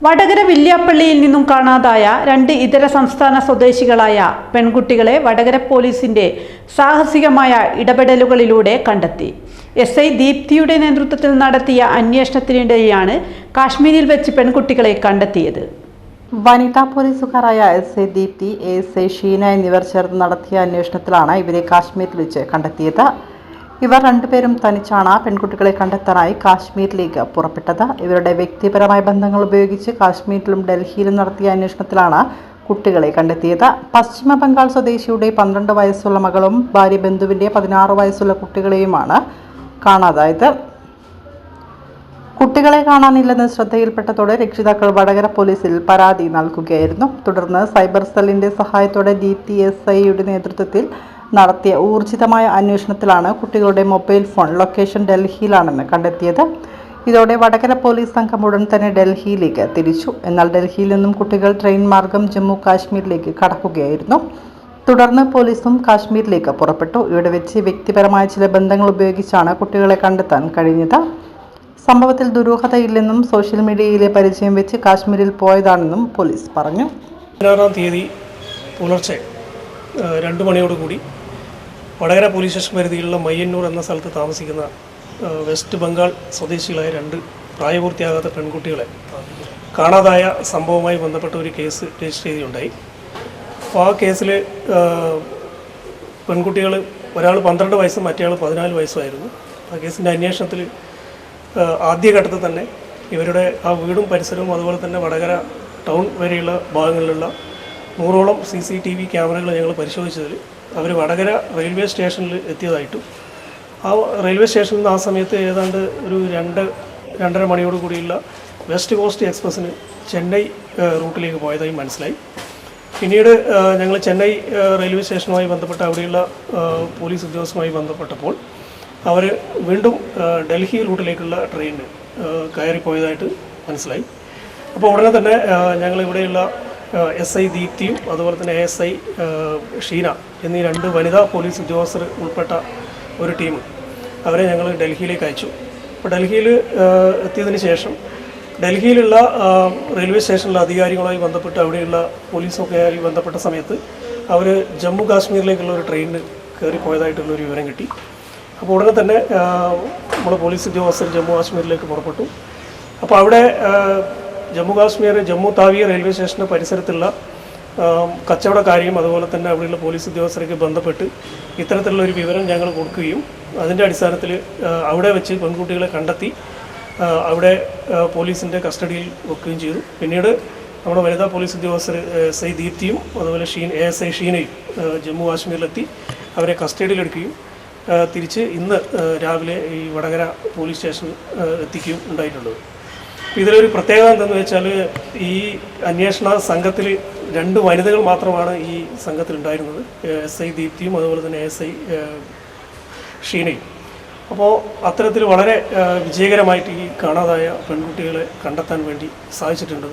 വടകര വില്യാപ്പള്ളിയിൽ നിന്നും കാണാതായ 2 ഇതര സംസ്ഥാന സ്വദേശികളായ പെൺകുട്ടികളെ വടകര പോലീസിന്റെ സാഹസികമായ ഇടപെടലുകളിലൂടെ കണ്ടെത്തി. എസ്ഐ ദീപ്തിയുടെ നേതൃത്വത്തിൽ നടത്തിയ അന്വേഷണത്തിനിടെയാണ് കാശ്മീരിൽ വെച്ച് പെൺകുട്ടികളെ കണ്ടെത്തിയത്. വനിതാ പോലീസുകാരായ എസ്ഐ ദീപ്തി, എഎസ്ഐ ഷീന എന്നിവർ ചേർന്ന് നടത്തിയ അന്വേഷണത്തിലാണ് ഇവരെ കാശ്മീരിൽ വെച്ച് കണ്ടെത്തിയത്. ഇവർ രണ്ടുപേരും തനിച്ചാണ് പെൺകുട്ടികളെ കണ്ടെത്താനായി കാശ്മീരിലേക്ക് പുറപ്പെട്ടത്. ഇവരുടെ വ്യക്തിപരമായ ബന്ധങ്ങൾ ഉപയോഗിച്ച് കാശ്മീരിലും ഡൽഹിയിലും നടത്തിയ അന്വേഷണത്തിലാണ് കുട്ടികളെ കണ്ടെത്തിയത്. പശ്ചിമ ബംഗാൾ സ്വദേശിയുടെ 12 വയസ്സുള്ള മകളും ഭാര്യ ബന്ധുവിൻ്റെ 16 വയസ്സുള്ള കുട്ടികളെയുമാണ് കാണാതായത്. കുട്ടികളെ കാണാനില്ലെന്ന് ശ്രദ്ധയിൽപ്പെട്ടതോടെ രക്ഷിതാക്കൾ വടകര പോലീസിൽ പരാതി നൽകുകയായിരുന്നു. തുടർന്ന് സൈബർ സെല്ലിന്റെ സഹായത്തോടെ ദീപ്തി എസ്ഐയുടെ നേതൃത്വത്തിൽ നടത്തിയ ഊർജിതമായ അന്വേഷണത്തിലാണ് കുട്ടികളുടെ മൊബൈൽ ഫോൺ ലൊക്കേഷൻ ഡൽഹിയിലാണെന്ന് കണ്ടെത്തിയത്. ഇതോടെ വടകര പോലീസ് സംഘം ഉടൻ തന്നെ ഡൽഹിയിലേക്ക് തിരിച്ചു. എന്നാൽ ഡൽഹിയിൽ നിന്നും കുട്ടികൾ ട്രെയിൻ മാർഗം ജമ്മു കാശ്മീരിലേക്ക് കടക്കുകയായിരുന്നു. തുടർന്ന് പോലീസും കാശ്മീരിലേക്ക് പുറപ്പെട്ടു. ഇവിടെ വെച്ച് വ്യക്തിപരമായ ചില ബന്ധങ്ങൾ ഉപയോഗിച്ചാണ് കുട്ടികളെ കണ്ടെത്താൻ കഴിഞ്ഞത്. സംഭവത്തിൽ ദുരൂഹതയില്ലെന്നും സോഷ്യൽ മീഡിയയിലെ പരിചയം വെച്ച് കാശ്മീരിൽ പോയതാണെന്നും പോലീസ് പറഞ്ഞു. 16-ാം തീയതി പുലർച്ചെ 2 മണിയോടുകൂടി വടകര പോലീസ് സ്റ്റേഷൻ പരിധിയിലുള്ള മയ്യന്നൂർ എന്ന സ്ഥലത്ത് താമസിക്കുന്ന വെസ്റ്റ് ബംഗാൾ സ്വദേശികളായ 2 പ്രായപൂർത്തിയാകാത്ത പെൺകുട്ടികളെ കാണാതായ സംഭവവുമായി ബന്ധപ്പെട്ട ഒരു കേസ് രജിസ്റ്റർ ചെയ്യുകയുണ്ടായി. അപ്പോൾ ആ കേസിൽ പെൺകുട്ടികൾ ഒരാൾ 12 വയസ്സും മറ്റേയാൾ 14 വയസ്സുമായിരുന്നു. ആ കേസിൻ്റെ അന്വേഷണത്തിൽ ആദ്യഘട്ടത്തിൽ തന്നെ ഇവരുടെ ആ വീടും പരിസരവും അതുപോലെ തന്നെ വടകര ടൗൺ വരെയുള്ള ഭാഗങ്ങളിലുള്ള 100ഓളം CCTV ക്യാമറകൾ ഞങ്ങൾ പരിശോധിച്ചതിൽ അവർ വടകര റെയിൽവേ സ്റ്റേഷനിൽ എത്തിയതായിട്ടും ആ റെയിൽവേ സ്റ്റേഷനിൽ നിന്ന് ആ സമയത്ത് ഏതാണ്ട് ഒരു 2-2:30 മണിയോട് കൂടിയുള്ള വെസ്റ്റ് കോസ്റ്റ് എക്സ്പ്രസ്സിന് ചെന്നൈ റൂട്ടിലേക്ക് പോയതായി മനസ്സിലായി. പിന്നീട് ഞങ്ങൾ ചെന്നൈ റെയിൽവേ സ്റ്റേഷനുമായി ബന്ധപ്പെട്ട അവിടെയുള്ള പോലീസ് ഉദ്യോഗസ്ഥരുമായി ബന്ധപ്പെട്ടപ്പോൾ അവർ വീണ്ടും ഡൽഹി റൂട്ടിലേക്കുള്ള ട്രെയിനിന് കയറിപ്പോയതായിട്ട് മനസ്സിലായി. അപ്പോൾ ഉടനെ തന്നെ ഞങ്ങളിവിടെയുള്ള SI ദീപ്തിയും അതുപോലെ തന്നെ ASI ഷീന എന്നീ 2 വനിതാ പോലീസ് ഉദ്യോഗസ്ഥർ ഉൾപ്പെട്ട ഒരു ടീം അവരെ ഞങ്ങൾ ഡൽഹിയിലേക്ക് അയച്ചു. അപ്പോൾ ഡൽഹിയിൽ എത്തിയതിന് ശേഷം ഡൽഹിയിലുള്ള റെയിൽവേ സ്റ്റേഷനിലെ അധികാരികളുമായി ബന്ധപ്പെട്ട് അവിടെയുള്ള പോലീസൊക്കെയായി ബന്ധപ്പെട്ട സമയത്ത് അവർ ജമ്മു കാശ്മീരിലേക്കുള്ള ഒരു ട്രെയിനിന് കയറിപ്പോയതായിട്ടുള്ളൊരു വിവരം കിട്ടി. അപ്പോൾ ഉടനെ തന്നെ നമ്മൾ പോലീസ് ഉദ്യോഗസ്ഥർ ജമ്മു കാശ്മീരിലേക്ക് പുറപ്പെട്ടു. അപ്പോൾ അവിടെ ജമ്മു കാശ്മീർ ജമ്മു താവി റെയിൽവേ സ്റ്റേഷൻ്റെ പരിസരത്തുള്ള കച്ചവടക്കാരെയും അതുപോലെ തന്നെ അവിടെയുള്ള പോലീസ് ഉദ്യോഗസ്ഥർക്ക് ബന്ധപ്പെട്ട് ഇത്തരത്തിലുള്ള ഒരു വിവരം ഞങ്ങൾ കൊടുക്കുകയും അതിൻ്റെ അടിസ്ഥാനത്തിൽ അവിടെ വെച്ച് പെൺകുട്ടികളെ കണ്ടെത്തി അവിടെ പോലീസിൻ്റെ കസ്റ്റഡിയിൽ വെക്കുകയും ചെയ്തു. പിന്നീട് നമ്മുടെ വനിതാ പോലീസ് ഉദ്യോഗസ്ഥർ SI ദീപ്തിയും അതുപോലെ ASI ഷീനയും ജമ്മു കാശ്മീരിലെത്തി അവരെ കസ്റ്റഡിയിലെടുക്കുകയും തിരിച്ച് ഇന്ന് രാവിലെ ഈ വടകര പോലീസ് സ്റ്റേഷൻ എത്തിക്കുകയും ഉണ്ടായിട്ടുള്ളത്. ഇതിലൊരു പ്രത്യേകത എന്തെന്ന് വെച്ചാൽ ഈ അന്വേഷണ സംഘത്തിൽ 2 വനിതകൾ മാത്രമാണ് ഈ സംഘത്തിൽ ഉണ്ടായിരുന്നത്, SI ദീപ്തിയും അതുപോലെ തന്നെ ASI ഷീനയും. അപ്പോൾ അത്തരത്തിൽ വളരെ വിജയകരമായിട്ട് ഈ കാണാതായ പെൺകുട്ടികളെ കണ്ടെത്താൻ വേണ്ടി സാധിച്ചിട്ടുണ്ട്.